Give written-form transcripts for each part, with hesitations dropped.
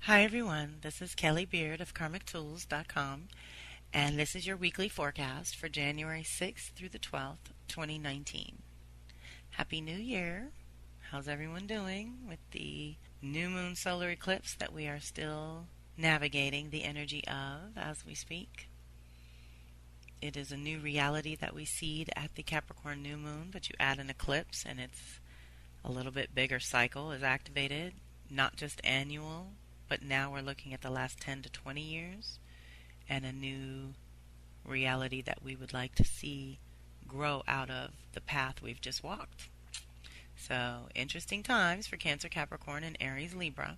Hi everyone, this is Kelly Beard of KarmicTools.com, and this is your weekly forecast for January 6th through the 12th, 2019. Happy New Year! How's everyone doing with the new moon solar eclipse that we are still navigating the energy of as we speak? It is a new reality that we seed at the Capricorn new moon, but you add an eclipse and it's a little bit bigger cycle is activated, not just annual, but now we're looking at the last 10 to 20 years and a new reality that we would like to see grow out of the path we've just walked. So, interesting times for Cancer, Capricorn, and Aries, Libra.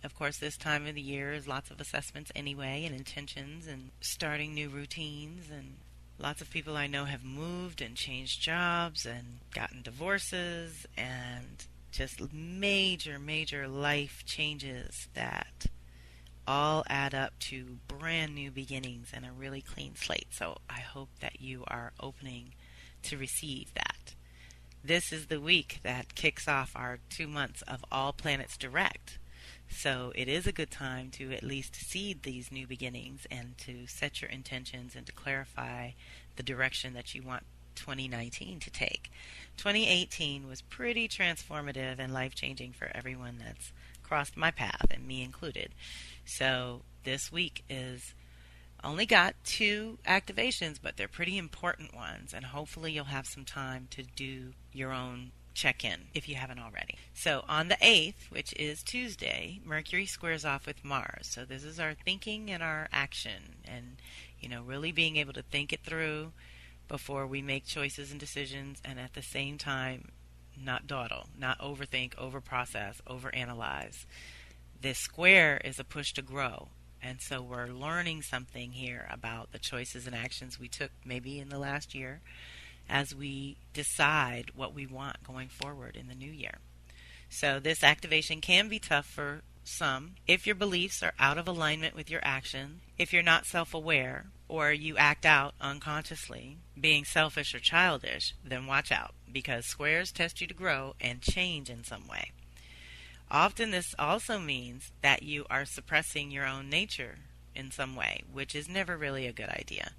Of course, this time of the year is lots of assessments anyway, and intentions, and starting new routines, and lots of people I know have moved and changed jobs and gotten divorces and just major life changes that all add up to brand new beginnings and a really clean slate. So I hope that you are opening to receive that. This is the week that kicks off our 2 months of all planets direct. So it is a good time to at least seed these new beginnings and to set your intentions and to clarify the direction that you want 2019 to take. 2018 was pretty transformative and life-changing for everyone that's crossed my path, and me included. So this week is only got 2 activations, but they're pretty important ones, and hopefully you'll have some time to do your own check-in if you haven't already. So on the 8th, which is Tuesday, Mercury squares off with Mars. So this is our thinking and our action, and really being able to think it through before we make choices and decisions, and at the same time not dawdle, not overthink, overprocess, overanalyze. This square is a push to grow, and so we're learning something here about the choices and actions we took maybe in the last year as we decide what we want going forward in the new year. So this activation can be tough for some if your beliefs are out of alignment with your action, if you're not self-aware, or you act out unconsciously, being selfish or childish, then watch out, because squares test you to grow and change in some way. Often this also means that you are suppressing your own nature in some way, which is never really a good idea.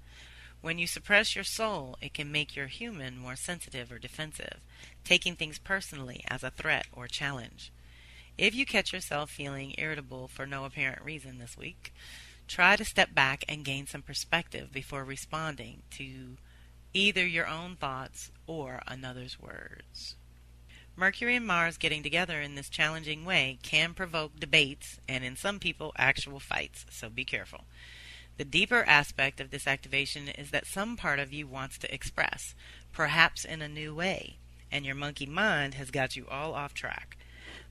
When you suppress your soul, it can make your human more sensitive or defensive, taking things personally as a threat or challenge. If you catch yourself feeling irritable for no apparent reason this week, try to step back and gain some perspective before responding to either your own thoughts or another's words. Mercury and Mars getting together in this challenging way can provoke debates and in some people actual fights, so be careful. The deeper aspect of this activation is that some part of you wants to express, perhaps in a new way, and your monkey mind has got you all off track.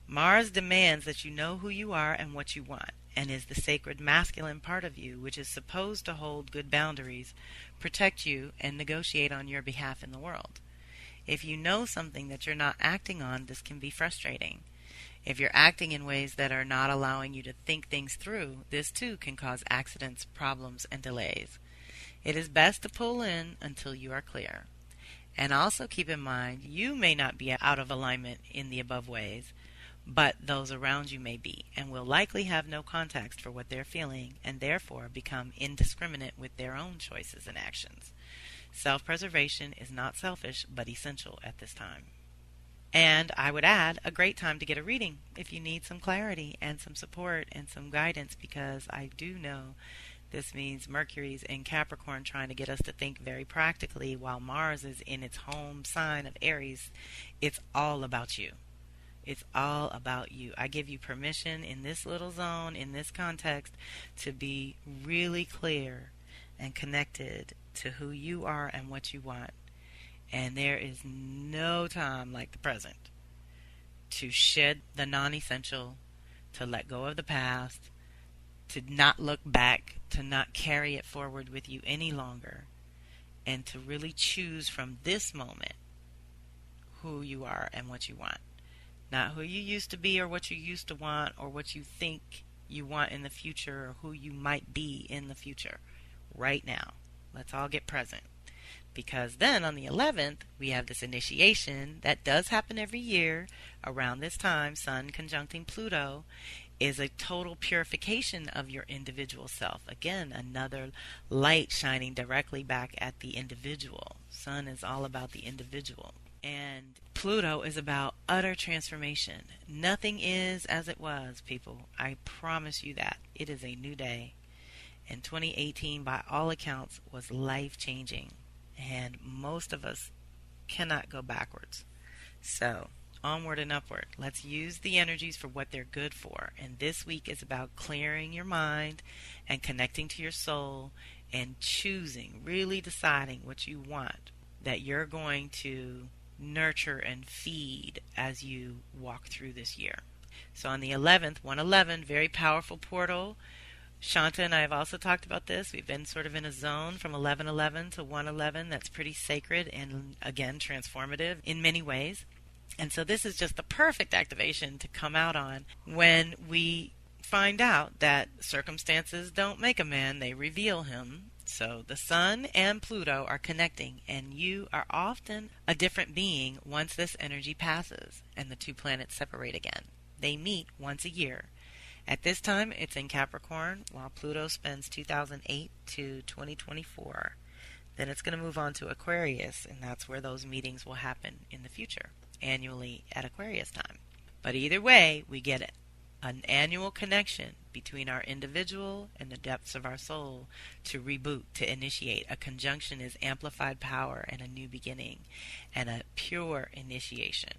Mars demands that you know who you are and what you want, and is the sacred masculine part of you which is supposed to hold good boundaries, protect you, and negotiate on your behalf in the world. If you know something that you're not acting on, this can be frustrating. If you're acting in ways that are not allowing you to think things through, this too can cause accidents, problems, and delays. It is best to pull in until you are clear. And also keep in mind, you may not be out of alignment in the above ways, but those around you may be, and will likely have no context for what they're feeling, and therefore become indiscriminate with their own choices and actions. Self-preservation is not selfish, but essential at this time. And I would add, a great time to get a reading if you need some clarity and some support and some guidance, because I do know this means Mercury's in Capricorn trying to get us to think very practically, while Mars is in its home sign of Aries. It's all about you. It's all about you. I give you permission in this little zone, in this context, to be really clear and connected to who you are and what you want. And there is no time like the present to shed the non-essential, to let go of the past, to not look back, to not carry it forward with you any longer, and to really choose from this moment who you are and what you want. Not who you used to be or what you used to want or what you think you want in the future or who you might be in the future. Right now. Let's all get present. Because then on the 11th, we have this initiation that does happen every year around this time, Sun conjuncting Pluto, is a total purification of your individual self. Again, another light shining directly back at the individual. Sun is all about the individual. And Pluto is about utter transformation. Nothing is as it was, people. I promise you that. It is a new day. And 2018, by all accounts, was life-changing. And most of us cannot go backwards. So, onward and upward. Let's use the energies for what they're good for. And this week is about clearing your mind and connecting to your soul and choosing, really deciding what you want that you're going to nurture and feed as you walk through this year. So on the 11th, 111, very powerful portal. Shanta and I have also talked about this. We've been sort of in a zone from 1111 to 111 that's pretty sacred and, again, transformative in many ways. And so this is just the perfect activation to come out on when we find out that circumstances don't make a man, they reveal him. So the Sun and Pluto are connecting, and you are often a different being once this energy passes and the two planets separate again. They meet once a year. At this time, it's in Capricorn, while Pluto spends 2008 to 2024. Then it's going to move on to Aquarius, and that's where those meetings will happen in the future, annually at Aquarius time. But either way, we get an annual connection between our individual and the depths of our soul to reboot, to initiate. A conjunction is amplified power and a new beginning and a pure initiation.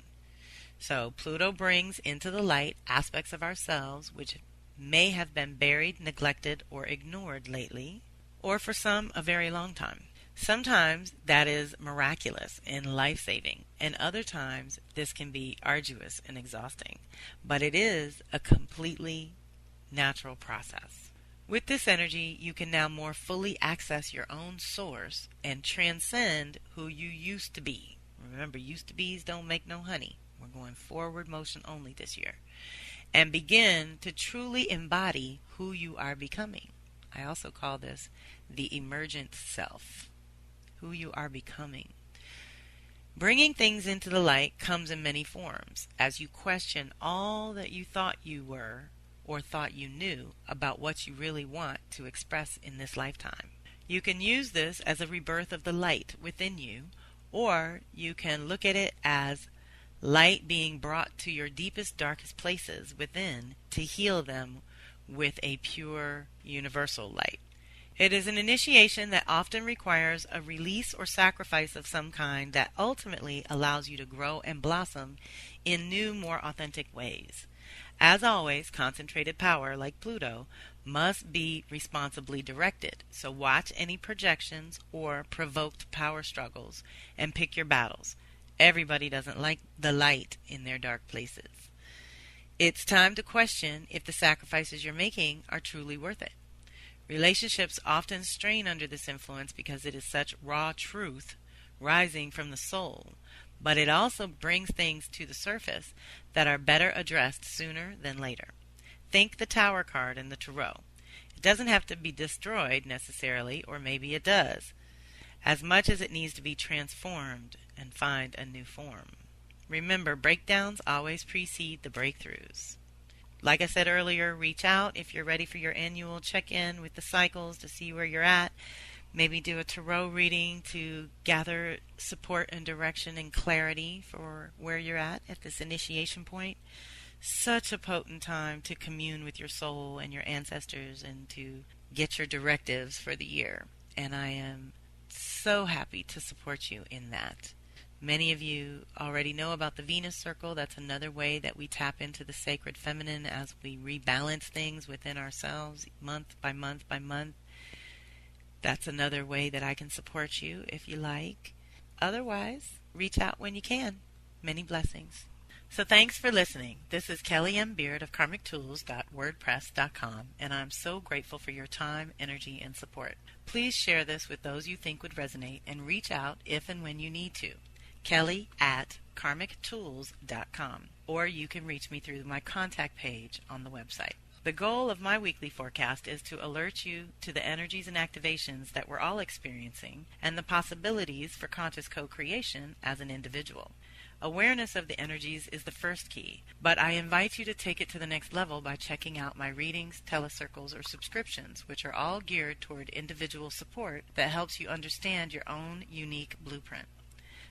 So Pluto brings into the light aspects of ourselves which may have been buried, neglected, or ignored lately, or for some a very long time. Sometimes that is miraculous and life-saving, and other times this can be arduous and exhausting. But it is a completely natural process. With this energy, you can now more fully access your own source and transcend who you used to be. Remember, used to be's don't make no honey. We're going forward motion only this year. And begin to truly embody who you are becoming. I also call this the emergent self. Who you are becoming. Bringing things into the light comes in many forms as you question all that you thought you were or thought you knew about what you really want to express in this lifetime. You can use this as a rebirth of the light within you, or you can look at it as light being brought to your deepest, darkest places within to heal them with a pure, universal light. It is an initiation that often requires a release or sacrifice of some kind that ultimately allows you to grow and blossom in new, more authentic ways. As always, concentrated power, like Pluto, must be responsibly directed. So watch any projections or provoked power struggles and pick your battles. Everybody doesn't like the light in their dark places. It's time to question if the sacrifices you're making are truly worth it. Relationships often strain under this influence because it is such raw truth rising from the soul, but it also brings things to the surface that are better addressed sooner than later. Think the Tower card in the Tarot. It doesn't have to be destroyed necessarily, or maybe it does, as much as it needs to be transformed and find a new form. Remember, breakdowns always precede the breakthroughs. Like I said earlier, reach out if you're ready for your annual check-in with the cycles to see where you're at. Maybe do a tarot reading to gather support and direction and clarity for where you're at this initiation point. Such a potent time to commune with your soul and your ancestors and to get your directives for the year. And I am so happy to support you in that. Many of you already know about the Venus Circle. That's another way that we tap into the sacred feminine as we rebalance things within ourselves month by month by month. That's another way that I can support you if you like. Otherwise, reach out when you can. Many blessings. So thanks for listening. This is Kelly M. Beard of karmictools.wordpress.com, and I'm so grateful for your time, energy, and support. Please share this with those you think would resonate and reach out if and when you need to. Kelly at karmictools.com, or you can reach me through my contact page on the website. The goal of my weekly forecast is to alert you to the energies and activations that we're all experiencing and the possibilities for conscious co-creation as an individual. Awareness of the energies is the first key, but I invite you to take it to the next level by checking out my readings, telecircles, or subscriptions, which are all geared toward individual support that helps you understand your own unique blueprint.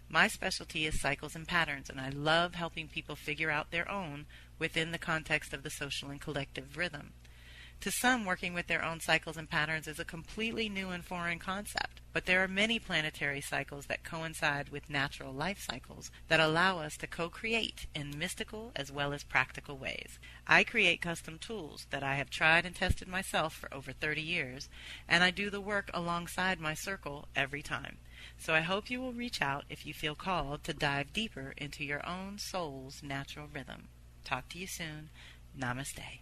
My specialty is cycles and patterns, and I love helping people figure out their own within the context of the social and collective rhythm. To some, working with their own cycles and patterns is a completely new and foreign concept, but there are many planetary cycles that coincide with natural life cycles that allow us to co-create in mystical as well as practical ways. I create custom tools that I have tried and tested myself for over 30 years, and I do the work alongside my circle every time. So I hope you will reach out if you feel called to dive deeper into your own soul's natural rhythm. Talk to you soon. Namaste.